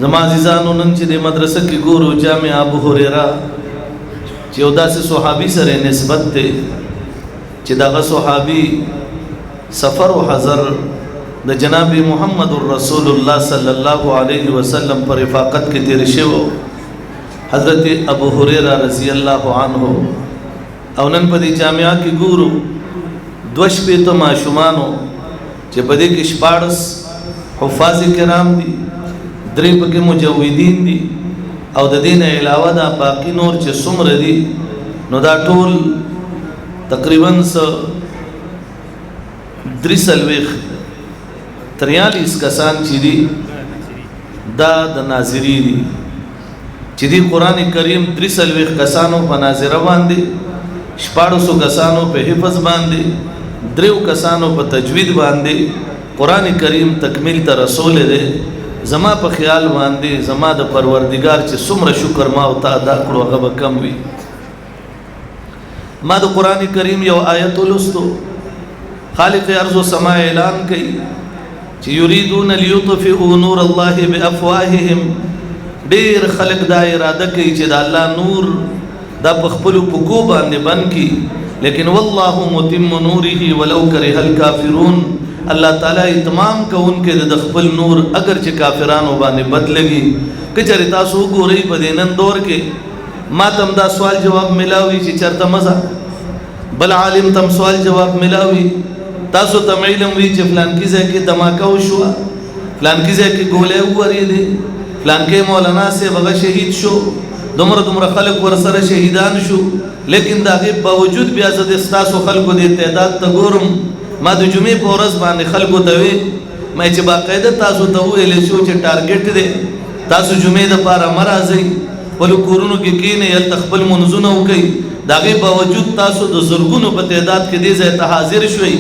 زما عزیزانو نن چې د مدرسه کې ګورو جامع ابو هريره چې یو داسې صحابي سره نسبت دی چې دغه صحابي سفر او حضر د جناب محمد رسول الله صلی الله علیه وسلم پر رفاقت کې تیر شوی حضرت ابو هريره رضی الله عنه او نن په دې جامعه کې ګورو دوش په ته ماشومانو چې په دې کې شپارس حفاظ کرام دي درې پکې مجویدین دي او د دین علاوه دا باقی نور چې څومره دي نو دا ټول تقریبا 43 کسان چې دي دا د ناظری دي چې دی قران کریم 43 کسانو په ناظره باندې 1400 کسانو په حفظ باندې 3 کسانو په تجوید باندې قران کریم تکمیل ته رسول دی زما په خیال باندې زما د پروردگار چې څومره شکر ما او تا ادا کړو هغه به کم وي ما د قران کریم یو آیت ولستو خالق ارض و سماء اعلان کوي چې یریدون لیطفئوا نور الله بافواههم ډیر خلق دا اراده کوي چې د الله نور دا په خپل پکو باندې بند کی لیکن والله متم نوره ولو كره الكافرون الله تعالی اتمام کوونکې د خپل نور اگر چې کافرانو باندې بدلږي کچره تاسو ګورئ په دینن دور کې ما تم دا سوال جواب ملاوي چې چرته مزه بل عالم تم سوال جواب ملاوي تاسو ته علم وی چې فلان کې ځکه دماکه وشو فلان کې ځکه ګولې وریدي فلان کې مولانا سے بغا شهید شو دومره خلق ورسره شهیدان شو لیکن دا غیب باوجود بیا زده استاسو خلقو دې تعداد ته ګورم ما د جمعې په ورځ باندې خلکو ته وی مې چې باقاعده تاسو ته ویل شو چې ټارګټ دی تاسو جمعې د پاره مرزي ول کورونو کې کینې یل تخبل منځونه وکي داغه باوجود تاسو د زرګونو په تعداد کې دې ځای ته حاضر شوي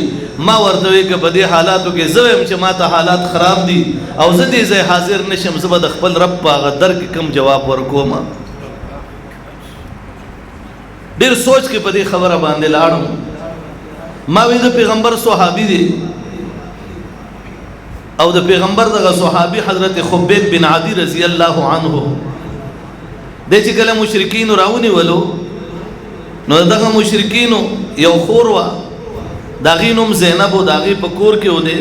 ما ورته وی چې په دې حالاتو کې زویم چې ما ته حالات خراب دي او زه دې ځای حاضر نشم زه به د خپل رب په غدر کې کم جواب ورکوم ډیر سوچ کې په دې خبره باندې لاړم ما وی د پیغمبر صحابي دي او د پیغمبر دغه صحابي حضرت خبیب بن عدی رضی الله عنه د چې کله مشرکین راونی ولو نو دغه مشرکین یو خوروا داغینوم زینب او داغي پکور کې و دي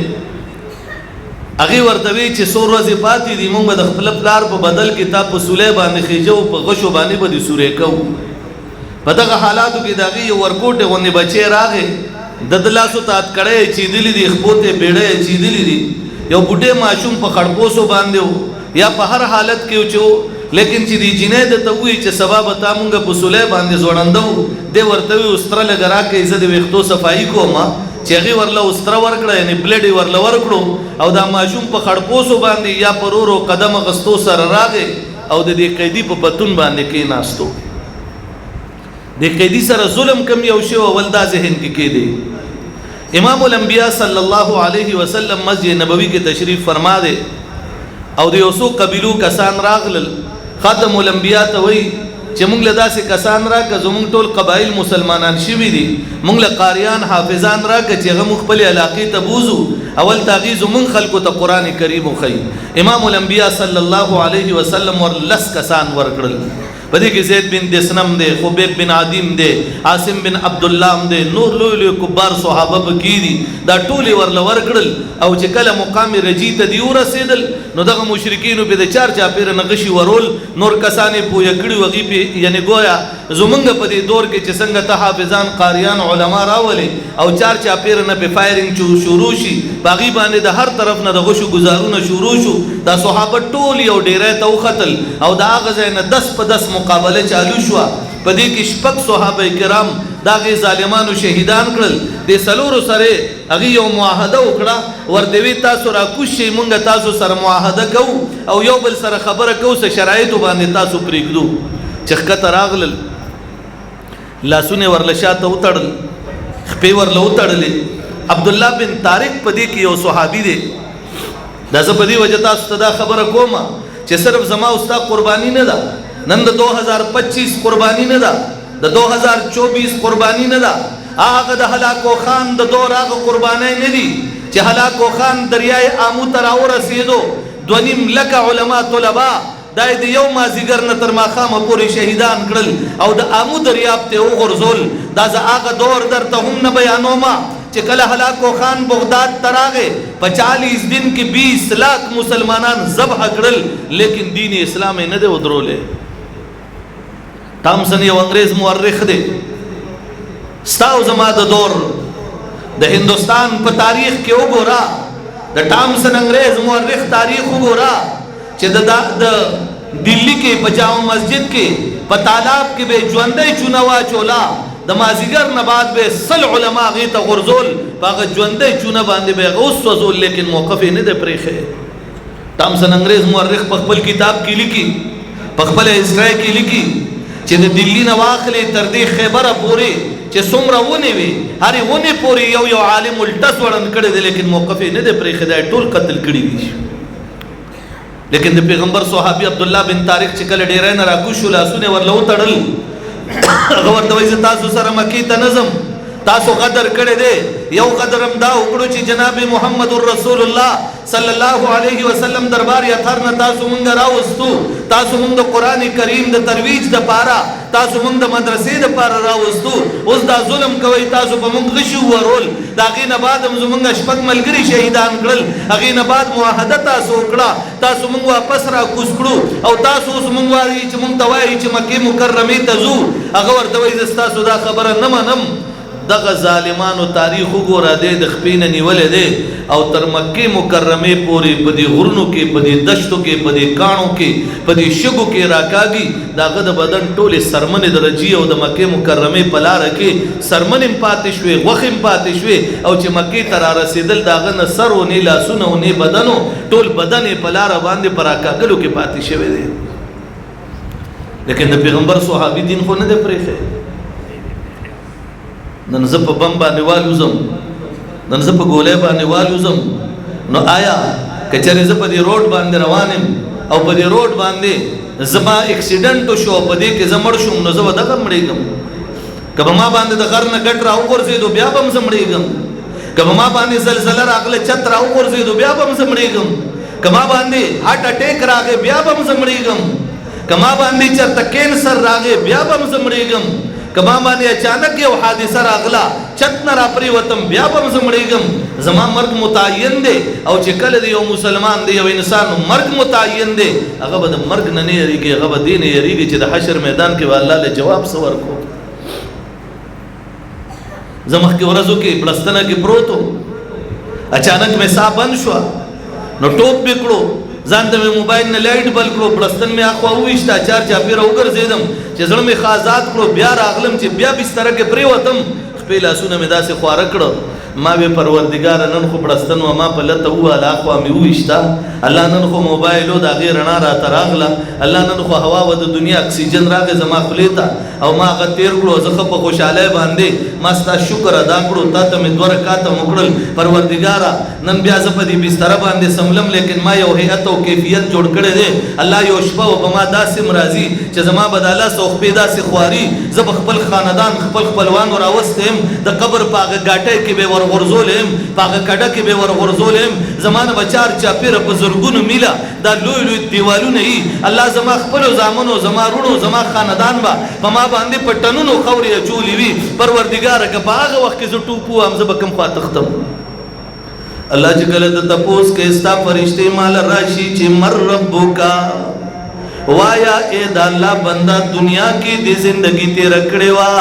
اغه ورتوي چې سور ورځې پاتې دي موږ د خپل پلار په بدل کتاب په سولې باندې خېجو په غشو باندې به دي سورې کو په دغه حالاتو کې داغي ورکوټه ونی بچي راغې د دلاسو تات کړه چې دلی دی خپوته بیړې چې دلی دی یو بوټه ماشوم په خړپوسو باندې یا په هر حالت کې وچو لیکن چې دی جنې د توي چې سبب تا مونږ په سولې باندې زوړندو د ورتوي استر لګرا کې عزت وختو صفائی کوما چې هغه ورله استر ورکړه یعنی بلیډ ورله ورکړو او دا ماشوم په خړپوسو باندې یا پرورو قدم غستو سره راغې او د دې قیدی په پتون باندې کې ناستو د قیدی سره ظلم کم یو شی او ولدا ذهن کې دی امام الانبیاء صلی الله علیه وسلم مسجد نبوی کې تشریف فرما دے او د یوسو قبیلو کسان راغلل خاتم الانبیاء ته وی چې موږ له داسې کسان راکه زموږ ټول قبایل مسلمانان شوي دي موږ له قاریان حافظان راکه چې هغه خپل علاقې ته بوزو اول تاغیز موږ خلکو ته قران کریم خو امام الانبیاء صلی الله علیه وسلم ورلس کسان ورکړل پدې کې زید بن دسنم دے خبیب بن عدیم دے عاصم بن عبد الله دے نور لوی کبار صحابه بکیدی دا ټولي ورل ورکړل او چې کله مقام رجی ته دی ورسېدل نو دغه مشرکین په د چار چا پیر نغشي ورول نور کسانې پوی کړي وغي په یعنی گویا زمونږ په دې دور کې چې څنګه ته حافظان قاریان علما راولي او چار چا پیر نه په فایرینګ شروع شي باغی باندې د هر طرف نه د غشو گزارونه شروع شو دا صحابه ټول یو ډیره تو قتل او دا غزا نه 10 په 10 مقابله چالو شو په دې کې شپږ صحابه کرام داغه ظالمانو شهیدان کړل د سلورو سره هغه یو معاهده وکړه ورته وی تاسو را کوشي مونږ تاسو سره معاهده کوو او یو بل سره خبره کوو چې شرایط باندې تاسو پریږدو چې خطر راغلل لاسونه ورلشاته وتړل خپې ورله وتړلې عبد الله بن طارق په دې کې یو صحابي دی دا زه په دې وجه تاسو ته دا خبره کوم چې صرف زما او استاد قرباني نه ده نن د 2025 قربانی نه ده د 2024 قربانی نه ده هغه د هلاکو خان د دور هغه قربانای نه دي چې هلاکو خان دریای آمو تر اور رسیدو 2.5 لک علما طلبا دای د یو مازیګر نه تر ماښامه پورې شهیدان کړل او د آمو دریاب ته وغورځول. دا زه هغه دور درته هم نه بیانومه چې کله هلاکو خان بغداد ته راغی په 40 دن کې 20 لاک مسلمانان ذبح کړل لیکن دین اسلام یې نه دی ودرولی. ټامسن یو انګریز مورخ دی. ستا او زما د دور د هندوستان په تاریخ کې وګوره د ټامسن انګریز مورخ تاریخ وګوره چې د دلی کې په جامع مسجد کې په تالاب کې به ژوندی چونه واچولا د مازیګر نه بعد به 100 علما هغې ته غورځول په هغه ژوندی چونه باندې به هغه وسوځول لیکن موقف یې نه دی پرېښی. ټامسن انګریز مورخ په خپل کتاب کې لیکي په خپله هسټرۍ کې لیکي چې د دلی نه واخلې تر دې خیبره پورې چې څومره ونې وي هرې ونې پورې یو یو عالم الټه ځوړند کړی دی لیکن موقف یې نه دی پرېښی دی ټول قتل کړي دي. لیکن د پیغمبر صحابي عبدالله بن طارق چې کله ډیری نه راکوز شو لاسونه یې ورله وتړل هغه ورته وایي زه تاسو سره مکې ته نه ځم تاسو غدر کړی دی. یو غدر هم دا وکړو چې جناب محمد رسول الله صلی الله علیه وسلم دربار اطهر نه تاسو مونږ راوستو تاسو مونږ د قرآن کریم د ترویج دپاره تاسو مونږ د مدرسې دپاره راوستو اوس دا ظلم کوئ تاسو په مونږ غشي وورول د هغې نه بعد هم زمونږ شپږ ملګري شهیدان کړل هغې نه بعد معاهده تاسو وکړه تاسو مونږ واپس راکوز کړو او تاسو اوس مونږ وایي چې مونږ ته وایي چې مکې مکرمې ته ځو هغه ورته وایي زه ستاسو دا خبره نه منم. دغه ظالمانو تاریخ وګوره دی د خپې نه نیولی دی او تر مکې مکرمې پورې په دې غرونو کې په دې دشتو کې په دې کاڼو کې په دې شګو کې راکاږي د هغه د بدن ټولې څرمنې د رجي او د مکې مکرمې په لاره کې څرمنې هم پاتې شوې غوښې هم پاتې شوې او چې مکې ته رارسېدل د هغه نه سر و نه لاسونه و نه بدن و ټول بدن یې په لاره باندې په راکاږلو کې پاتې شوی دی. لیکن د پیغمبر صحابي دین خو نه دی پرېښی. نن زه په بم باندې والوزم نن زه په ګولۍ باندې والوزم نو آیا که چېرې زه په دې روډ باندې روان یم او په دې روډ باندې زما اکسیډنټ وشو په دې کې زه مړ شوم نو زه به دغه مړېږم که به ما باندې د غر نه ګټ راوغورځېدو بیا به هم زه مړېږم که به ما باندې زلزله راغله چت راوغورځېدو بیا به هم زه مړېږم که ما باندې هارټ اټیک راغی بیا به هم زه مړېږم که ما باندې چېرته کینسر راغی بیا به هم زه مړېږم که ما باندې اچانک یو حادثه راغله چت نه راپرېوتم بیا به هم زه مړېږم زما مرګ متعین دی او چې کله د یو مسلمان دی یو انسان مرګ متعین دی هغه به د مرګ نه نه یېرېږي هغه به دې نه یېرېږي چې د حشر میدان کې به الله له جواب څه ورکړو. زه مخکې ورځو کې بړستنه کې پروت و اچانک مې ساه بند شوه نو ټوپ مې کړو ځان ته مې موبایل نه لایټ بل کړو بړستن مې اخوا وویشته چار چاپېره وګرځېدم چې زړه مې ښه آزاد کړو بیا راغلم چې بیا بستره کې پرېوتم خپې لاسونه مې داسې خواره کړه ما وی پروردګاره نن خو بړستن و ما په لته ووهله اخوا مې وویشته الله نن خو موبایل و د هغې رڼا راته راغله الله نن خو هوا و د دنیا اکسیجن راغی زما خولې ته او ما هغه تېر کړو زه ښه په خوشحالۍ باندې ما ستا شکر ادا کړو تا ته مې 2 رکعاته وکړل پروردګاره نن بیا زه په دې بستره باندې سملم لیکن ما یو هیئت او کیفیت جوړ کړی دی الله یو شپه و په ما داسې راځي چې زما به د الله څوخپې داسې خواري زه به خپل خاندان خپل خپلوانو راوستی یم د قبر په هغه ګاټۍ کې به ورغورځولی یم په هغه کډه کې به ورغورځولی یم زما نه به چار چاپېره په زرګونو میله دا لوی لوی دیوالونه یي الله زما خپلو زامنو زما وروڼو زما خاندان به په ما باندې په ټنونو خاورې اچولي وي پروردګاره که په هغه وخت کې زه ټوپ ووهم زه به کوم خوا تختم. الله چې کله د تپوس کې ستا فرشتې مال راشي چې مر ربکا وایا اے د الله بنده دنیا کې د زندگی تیر کړې وا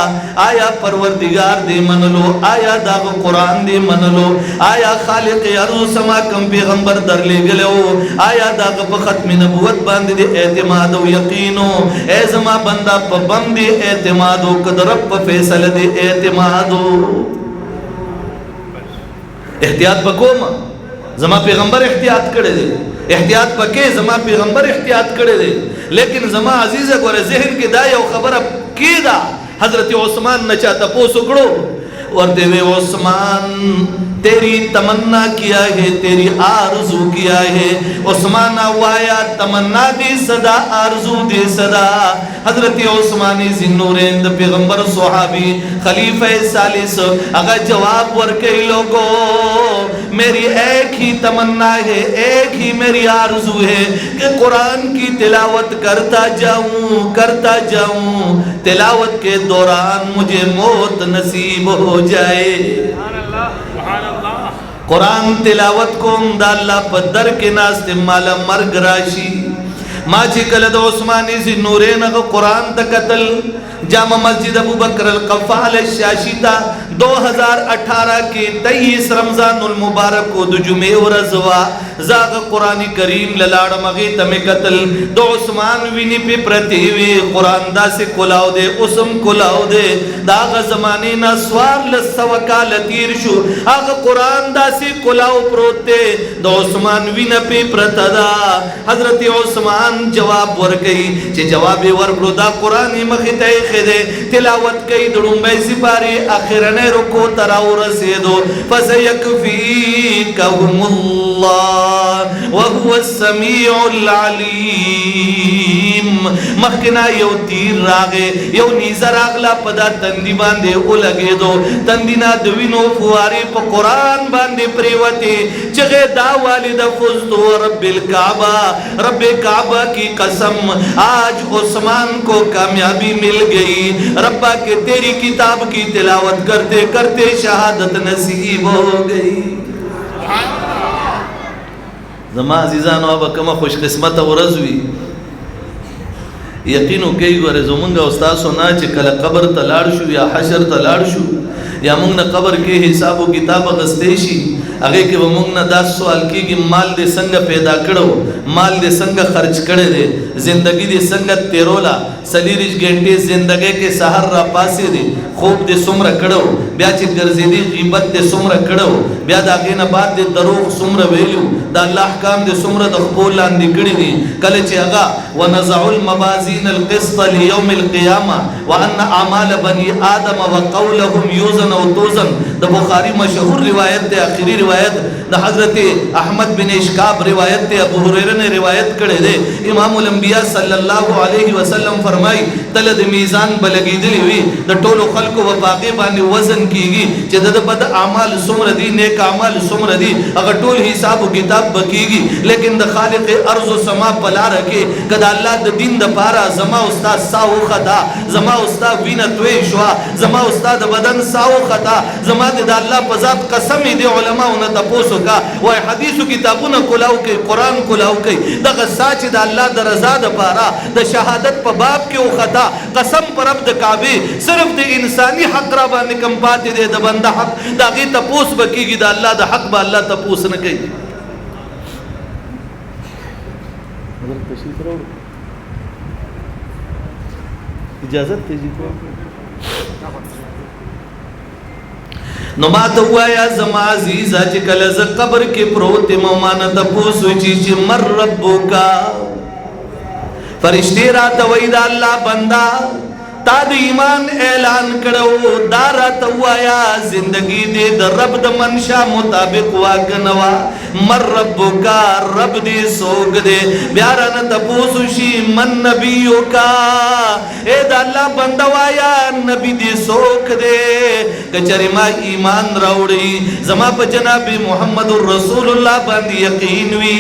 آیا پروردگار دې منلو آیا دا قرآن دې منلو آیا خالق ارض سما کم پیغمبر درلېږلو آیا دا په ختم نبوت باندې دې اعتماد او یقینو اے زما بنده په باندې اعتماد او قدر په فیصله دې اعتماد احتیاط وکوم زما پیغمبر احتیاط کړی دی احتیاط پکې زما پیغمبر احتیاط کړی دی لیکن زما عزیزه ګوره ذهن کې دا یو خبره کېده حضرت عثمان نه چا تپوس وکړو ورتے ہوئے عثمان तेरी तमन्ना किया है, तेरी आरज़ू किया है. उस्मान वाया तमन्ना दे सदा, आरज़ू दे सदा. हजरत उस्मान ज़िन्नूरैन द पैगंबर सहाबी खलीफा सालिस अगर जवाब वर्के लोगों, मेरी एक ही तमन्ना है, एक ही मेरी आरज़ू है कि कुरान की तिलावत करता जाऊं, तिलावत के दौरान मुझे मौत नसीब हो जाए. कुरान तिलावत को अल्लाह पदर के नास्ते माला मर्ग राशि माची कलद उस्मानी ज़िन्नूरैन अगर कुरान तकतल जामा मस्जिद अबू बकर अल-क़फ़्फ़ाल शाशिता 2018 के 23 रमज़ानुल मुबारक को जुमे वरज़वा जाग कुरानी करीम ललाड़ मगे तमे कतल दो उस्मान विनी पे प्रतिवे कुरान दा से कुलाव दे उसम कुलाव दे दाग ज़माने ना स्वार लसवका लतीर शु आग कुरान दा से कुलाव प्रोते दो उस्मान विन पे प्रतदा. हजरत उस्मान जवाब वर गई चे जवाब वर ब्रोदा कुरानी मखिते खदे तिलावत कई दुड़ुंबे सिपारी आखिरने रुको तराउर से दो फसयकफीकहुमुल्लाह वहुवस समीउल अलीम. मखना यो तीर रागे यो नीज़र आगला पदा तंदी बांधे उलगे दो तंदीना दविनो फुआरे प कुरान बांधे प्रेवते जगे दा वालिद फुज़तु रब्बिल काबा, रब्बे काबा की कसम आज उस्मान को कामयाबी मिल गई. रब्बा के तेरी किताब की तिलावत करते करते शहादत नसीब हो गई. ज़मा अज़ीज़ानो अब कमा खुशकिस्मत वरज़वी यकीनो कई गोरे ज़ुमंगा उस्ताद सोना चे कल कब्र तलाड़शु या हशर तलाड़शु या मुंगना कब्र के हिसाब व किताब गस्तेशी अगे के वो मुंगना दास सवाल की कि माल दे संग पैदा करो, माल दे संग खर्च करे दे, जिंदगी दे संग तेरोला सलीरिश घंटे जिंदगी के सहर रा पासे दे खूब दे सुमर कड़ो ब्या ची गर्जेदी ग़ीबत दे सुमर कड़ो ब्या दागे न बात दे दरोग सुमर वेलू दा अल्लाह अहकाम दे सुमर दखपोल लांदी कड़ी दी कले चे अगा व नज़उल मवाज़ीन अल-क़िस्त लियौमिल क़ियामा व अन्न अमाल बनी आदम व क़ौलहुम यूज़न व तूज़न. द बुखारी मशहूर रिवायत दे आखिरी रिवायत द हज़रत अहमद बिन इश्काब रिवायत दे अबू हुरैरा ने रिवायत करे दे इमामुल अंबिया सल्लल्लाहु अलैहि वसल्लम फरमाई तलद मीज़ान बलगी दिली हुई द टोलो खल्क व बाक़ी बानी वज़न कीगी चे द बद आमाल सुमर दी नेक आमाल सुमर दी अगर टोल हिसाब किताब बकीगी लेकिन द खालिक अर्ज़ व समा पला रखे कदा अल्लाह द दिन द पारा जमा उस्ताद साओ खता जमा उस्ताद वीन त्वेशवा जमा उस्ताद बदन साओ खता जमा दे अल्लाह पजात कसम दे उलमा उन तपोसो का व हदीस किताबुन कुलाउ के कुरान कुलाउ के द साच द अल्लाह द रजा द पारा द शहादत प बाप के ओ खता कसम पर अब द काबे सिर्फ द इंसानी हक रा बाने कम पाते दे द बंदा हक दागे तपोस बकीगी द अल्लाह द हक बा अल्लाह तपोस न कई. इजाजत तेजी को नुमात हुआ या ज़मा अज़ीज़ा चे कलज़ कब्र के प्रोते ममान तपोसु चीची मर रब्बुका फरिश्ते रात वईदा अल्लाह बंदा ताद ईमान ऐलान करो दारा तवाया जिंदगी दे द रब द मनशा मुताबिक वाकनवा मर रब्बुका रब दे सोग दे प्यारा न तपोसुशी मन नबियों का ए द अल्लाह बंदवाया नबी दे सोग दे कचरिमा ईमान राउड़ी जमा प जनाब मुहम्मदुर रसूलुल्लाह बंद यकीन वी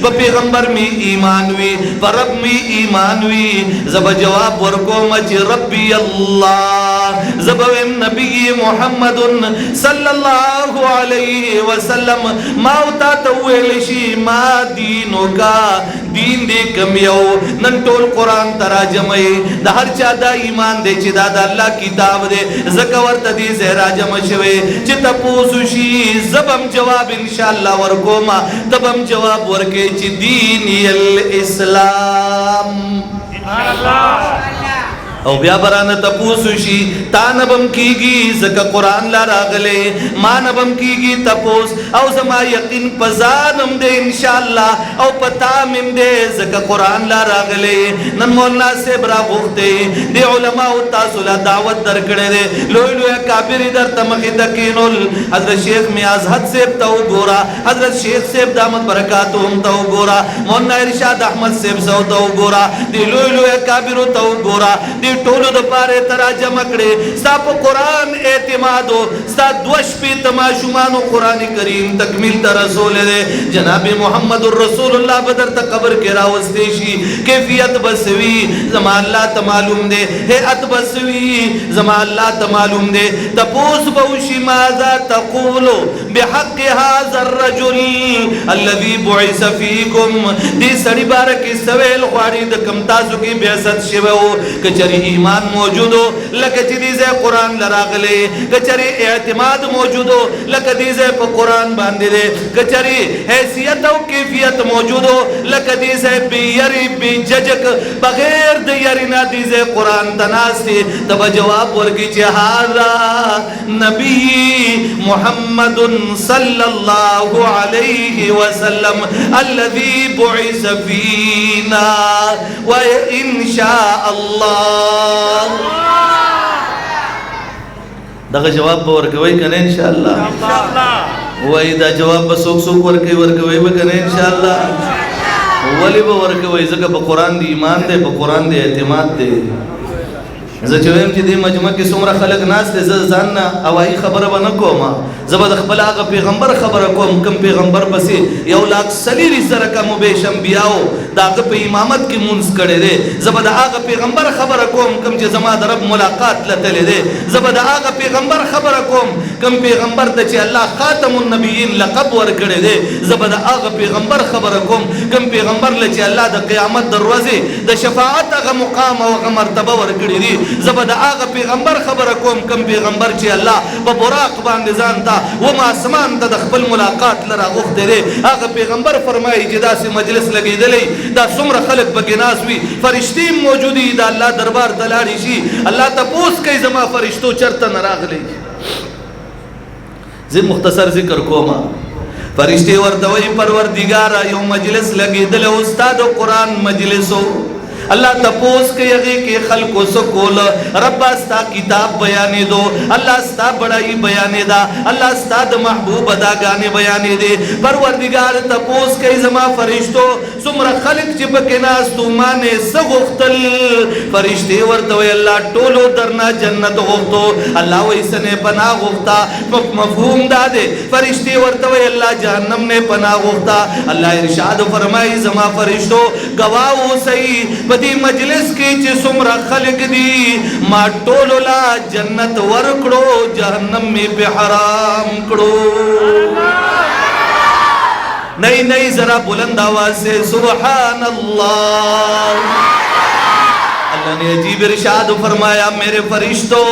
प पैगंबर में ईमान वी प रब में ईमान वी जब जवाब वरको मच रब्बी अल्लाह जबवेम नबी मुहम्मदुन सल्लल्लाहु अलैहि वसल्लम माउता तवेलशी मा दीनो का दीन दे कमियो नन टोल कुरान तराजमे द हर चादा ईमान दे च दादा अल्लाह किताब दे ज़कवर तदी ज़हरा जमशवे च तपोसुशी जबम जवाब इंशाअल्लाह वरकोमा तबम जवाब वरके च दीन अल इस्लाम इंशाअल्लाह او بیا برانه تپوسو شي تا نبم کیږي زکه قران لا راغله ما نبم کیږي تپوس او زما یقین پزانم دے ان شاء الله او پتا مم دے زکه قران لا راغله نن مولانا صاحب را غوخته دی علماء او تاسو لا دعوت درکړه دے لوی لوی کابر در تمخ دکینل حضرت شیخ میاز حد صاحب تو ګورا حضرت شیخ صاحب دامت برکاتهم تو ګورا مولانا ارشاد احمد صاحب سو تو ګورا دی لوی لوی کابر تو ګورا ټولو د پاره تراجم کړي ستا په قران اعتماد ستا دوش په تماشومانو قران کریم تکمیل ته رسول دے جناب محمد رسول الله بدر ته قبر کې راوستي شي کیفیت بسوي زما الله ته معلوم دے هيئت بسوي زما الله ته معلوم دے تپوس بوشي ماذا تقول بحق هذا الرجل الذي بعث فيكم دې سړي بارک سویل غواړي د کم تاسو کې بعثت شوو کچري ایمان موجودو لکه چې دې قرآن لراغله کچري اعتماد موجودو لکه دې په قرآن باندې دې کچري حیثیت او کیفیت موجودو لکه دې بیری بججک بغیر د یرینا دې قرآن تناسي تب جواب ورکړي چې هاذا نبی محمد صلی الله علیه وسلم الذي بعث فينا وان شاء الله دغه جواب به ورکوي کنه ان شاء الله وای دا جواب به څوک څوک ورکوي به کنه ان شاء الله ولی به ورکوي ځکه په قران دی ایمان دی په قران دی اعتماد دی زه چې وایم چې د مجمع کې څومره خلک ناس دي زه ځان نه اوایي خبره به نه کوم زه به د خپل هغه پیغمبر خبره کوم کوم پیغمبر پسې 1,40,000 کم بیش انبیاو د هغه په امامت کې مونځ کړی دی زه به د هغه پیغمبر خبره کوم کوم چې زما د رب ملاقات لتلی دی زه به د هغه پیغمبر خبره کوم کوم پیغمبر ته چې الله خاتم النبیین لقب ورکړی دی زه به د هغه پیغمبر خبره کوم کوم پیغمبر له چې الله د قیامت دروازې د شفاعت هغه مقام او هغه مرتبه ورکړي دي زبد هغه پیغمبر خبره کوم کوم پیغمبر چې الله په براق باندې ځان تا و ما اسمان ته د خپل ملاقات لره غوښته دی هغه پیغمبر فرمایي چې داسې مجلس لګېدلی دا څومره خلک پکې ناست وي فرشتي موجودي د الله دربار ته لاړې شي الله تپوس کوي زما فرشتو چرته نه راغلی زه مختصر ذکر کوم فرشتي ورته وایي پروردګاره یو مجلس لګېدلی استاد قرآن مجلسو اللہ تپوس کے یغی کے خلقو سکول رب استا کتاب بیانے دو اللہ استا بڑائی بیانے دا اللہ استا دا محبوب ادا گانے بیانے دے پروردگار تپوس کے زما فرشتو سمر خلق چپک ناس تو مانے سغختل فرشتے ورطوے اللہ ٹولو درنا جنت غختو اللہ ویسنے پناہ غختا مفہوم دا دے فرشتے ورطوے اللہ جہنم نے پناہ غختا اللہ ارشاد فرمائی زما فرشتو گواہو سئی دی مجلس کی چی سمرا خلق دی ما ٹولو لا جنت ورکڑو جہنم میں پہ حرام کڑو نئی نئی ذرا بلند آواز سے سبحان اللہ اللہ نے عجیب ارشاد فرمایا میرے فرشتوں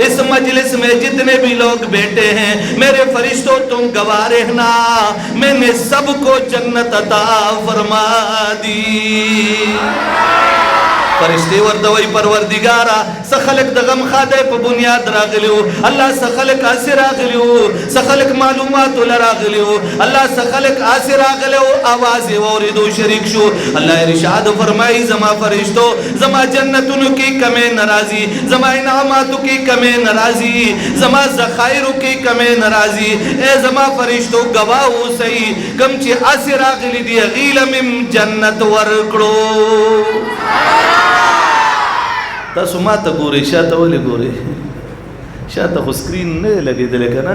اس مجلس میں جتنے بھی لوگ بیٹھے ہیں میرے فرشتوں تم گواہ رہنا میں نے سب کو جنت عطا فرما دی فرشتے وردوئی پروردگارا سخلق دغم خادے پا بنیاد راغلیو اللہ سخلق آسی راغلیو سخلق معلومات لراغلیو اللہ سخلق آسی راغلیو آواز وردو شریک شو اللہ ارشاد فرمائی زما فرشتو زما جنتنو کی کمیں نرازی زما انعاماتو کی کمیں نرازی زما زخائرو کی کمیں نرازی اے زما فرشتو گواہو سئی کم چی آسی راغلی دی غیلم جنت ورکڑو تاسو ما ته ګورئ شاته ولې ګورئ شاته خو سکرین نه لګېدلی که نه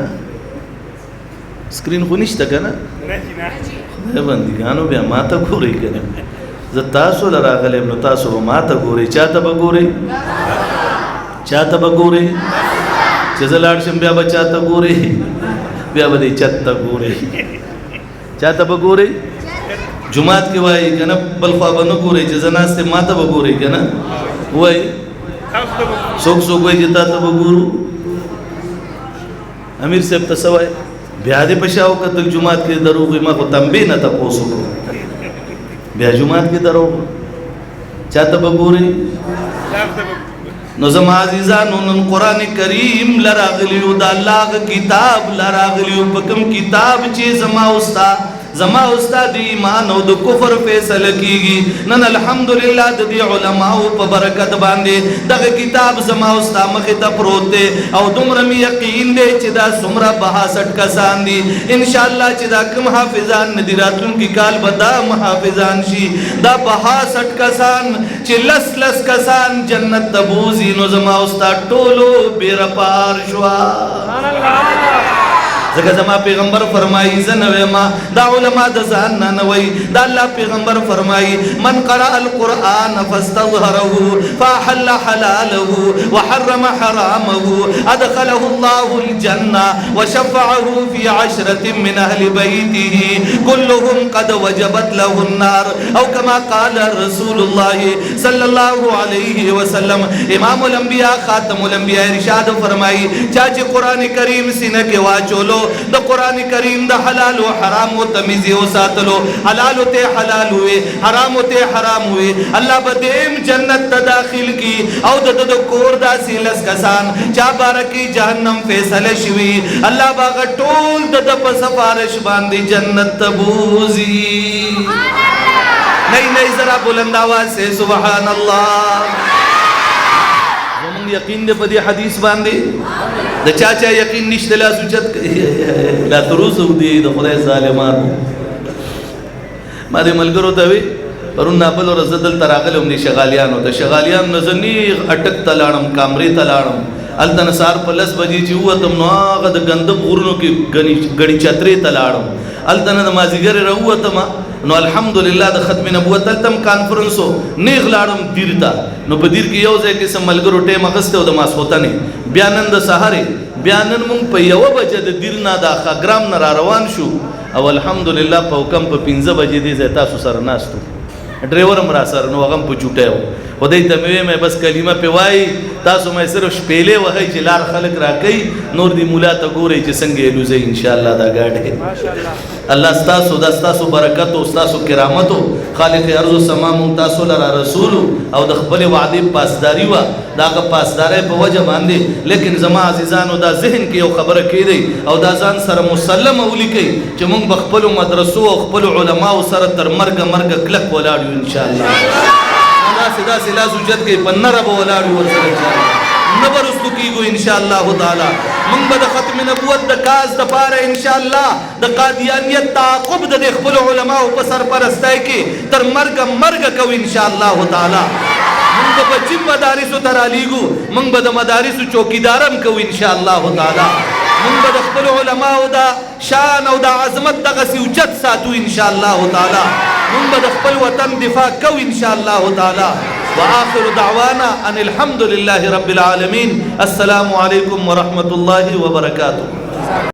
سکرین خو نشته که نه خدای بندګانو بیا ما ته ګورئ که نه زه تاسو له راغلی یم نو تاسو به ما ته ګورئ چا ته به ګورئ چا ته به ګورئ چې زه لاړ شم بیا به چا ته ګورئ بیا به دې چت ته ګورئ چا ته به ګورئ جماعت کې وایي که نه بل خوا به نه ګورئ چې زه ناست یم ما ته به ګورئ که نه وایي څوک څوک وایي چې تا ته به ګورو امیر صاحب ته څه وایي بیا دې په شا وکتل جومات کې دروغ وي ما خو تنبیه نه تپوس وکړو بیا جومات کې دروغ چا ته به ګورئ نو زما عزیزانو نن قرآن کریم لراغلیو دا اللہ کتاب لراغلیو پکم کتاب چی زما استاد ایمان او د کفر فیصله کیږي نن الحمدلله د دې علماو په برکت باندې دغه کتاب زما استاد مخ ته پروت دی او دومره می یقین دی چې دا څومره 62 کسان دي ان شاء الله چې دا کوم حافظان ندی راتلونکي کال به دا محافظان شي دا 62 کسان چې لس کسان جنت ته بوزي نو زما استاد ټولو بیر پار شوا سبحان الله زکه زما پیغمبر فرمایي زنوي ما دا علماء د ځان نه وي دا الله پیغمبر فرمایي من قرأ القرآن فاستظهره فحل حلاله وحرم حرامه ادخله الله الجنة وشفعه في 10 من اهل بيته كلهم قد وجبت له النار او كما قال رسول الله صلى الله عليه وسلم امام الانبیاء خاتم الانبیاء ارشاد فرمایي چې قرآن کریم سینه کې واچولو د قرآن کریم د حلال و حرام و تمیز او ساتلو حلال ته حلال وي حرام ته حرام وي الله بدیم جنت ته داخل کی او د کور داسې لس کسان چا بارکی جهنم فیصله شوی الله باغ ټول د په سفارش باندې جنت ته بوزي نہیں ذرا بلند آواز سے سبحان اللہ زمون یقین دے پدی حدیث باندې د چاچا یقین نشته لا سوچت لا تروسو دی د خدای ظالمانو ما دې ملګرو ته وی پرون نابل ور زدل تراغلم دي شغالیانو ته شغالیان نزنی اٹک تلاړم کامرې تلاړم التن سار پلس بجې چې وتم نو هغه د غندب غورونو کې غړي چترې تلاړم التن د مازیګر راوتم نو الحمدلله د ختم نبوت تلتم کانفرنسو نیغ لاړم دیرتا نو په دیر کې یو ځای کې سم ملګرو ټیم اغسته او د ماسوتنه بیانن د سحر بیانن مونږ په یو بجې د دیرنا د خګرام نه روان شو او الحمدلله په کم په 15 بجې دې زه تاسو سره ناستو ډرایور مرا سره نو هغه په چوټیو خدای ته مې بس کلمه په وای تاسو مې صرف شپېلې وهي چې لار خلق راکې نور دی مولا ته ګوري چې څنګه لوزي ان شاء الله دا گاډه ماشاءالله الله تاسو د تاسو برکت او تاسو کرامت خالق ارض و سما تاسو لرا رسول او د خپل وعده پاسداري وا داغه پاسداري په وجه باندې لیکن زما عزیزانو دا ذهن کې یو خبره کېدی او دا ځان سره مسلم ولیکي چې موږ بخپل مدرسو او خپل علما سره تر مرګ کلک ولاړو ان شاء الله سدا سلا سوجت کې پنره به ولاړو ورسره نبرستو کیږو ان شاء الله تعالی موږ به د ختم نبوت د کاز د پاره ان شاء الله د قادیانیت تعاقب د خپل علما او په سرپرستۍ کې تر مرګ کو ان شاء الله تعالی موږ به چې مدارسو ترالیګو موږ به د مدارسو چوکیدارم کو ان شاء الله تعالی موږ به د خپل علما او د شان او د عظمت دغه سوجت ساتو ان شاء الله تعالی موږ به د خپل وطن دفاع کو ان شاء الله تعالی وآخر دعوانا ان الحمد لله رب العالمين السلام عليكم ورحمة الله وبركاته